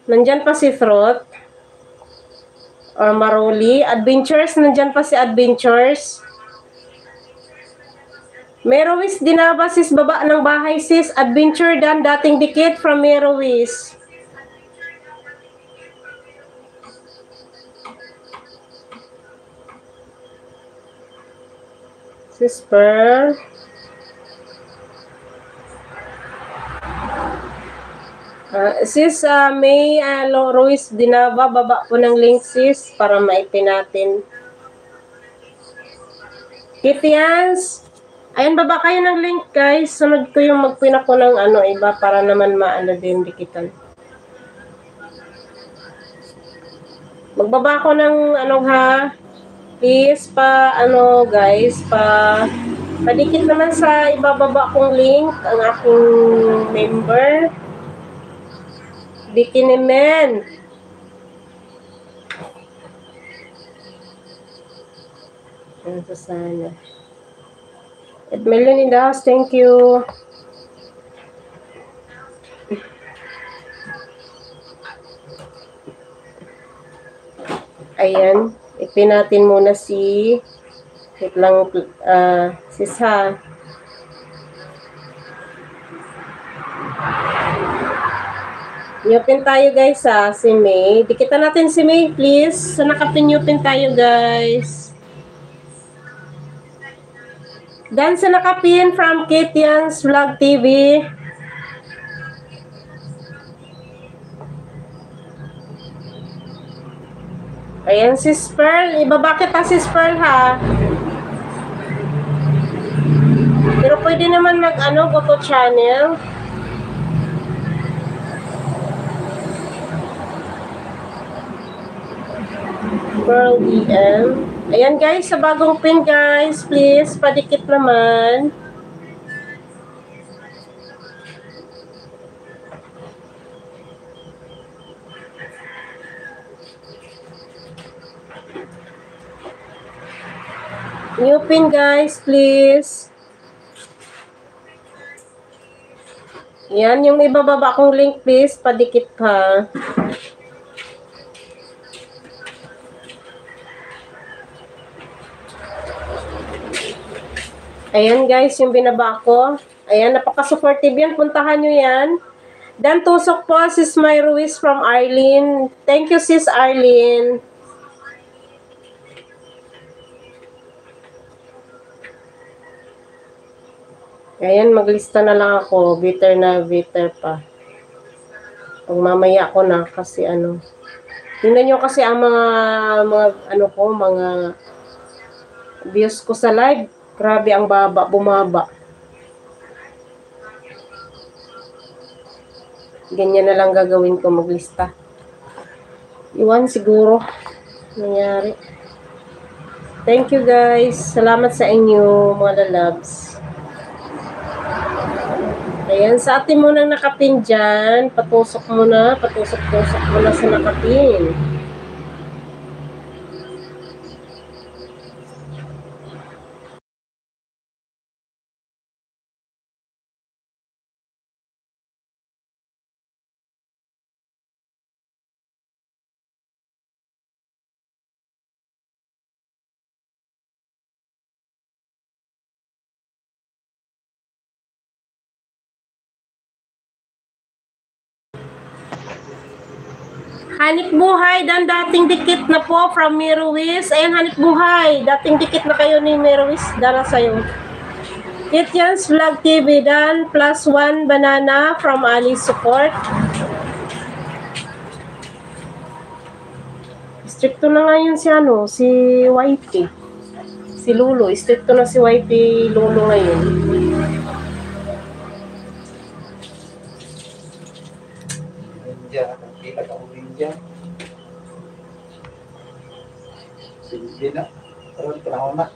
Nandyan pa si Throat. Or Maruli. Adventures, nandyan pa si Adventures. Merowis Dinaba, sis, baba ng bahay, sis. Adventure Dan, dating dikit from Merowis. Sis Pearl. Sis, may Ruiz Dinaba, baba po ng link, sis, para maipin natin. Kitians, ayan, baba kayo ng link, guys. Sunod ko yung magpin ako ng iba para naman maano din dikitan. Magbaba ko ng ha. Please guys, padikit naman sa ibababa kong link ang aking member. Bikinimen. Ito sana. At Million in the house, thank you. Ayan, ipin natin muna si Sisa. Nyupin tayo guys si May. Dikitan natin si May please. So nakapin-nyupin tayo guys. Dan sa nakapin from Kitian's Vlog TV. Ayan, sis Pearl. Ibaba kita, sis Pearl, ha? Pero pwede naman go to channel. Pearl DM. Ayan, guys. Sa bagong pin, guys. Please, padikit naman. New pin guys, please. Yan, yung ibababa kong link please, padikit pa. Ayan guys, yung binaba ko. Ayan, napaka-supportive yan. Puntahan nyo yan. Dan tusok po, sis May Ruiz from Arlene. Thank you, sis Arlene. Ayan, maglista na lang ako. Bitter na bitter pa. Pag mamaya ko na kasi tingnan nyo kasi ang mga views ko sa live. Grabe ang bumaba. Ganyan na lang gagawin ko, maglista. Iwan siguro nangyari. Thank you guys. Salamat sa inyo mga lalabs. Ayan, sa atin munang nakapin dyan, patusok muna sa nakapin. Hanip Buhay, dan dating dikit na po from Merowis. Ayan, Hanip Buhay, dating dikit na kayo ni Merowis. Dara sa'yo. Kitian's Vlog TV, dan +1 banana from Ali Support. Stricto na ngayon si YP. Si Lulu, stricto na si YP Lulu ngayon. Sige na. Pero panahon na.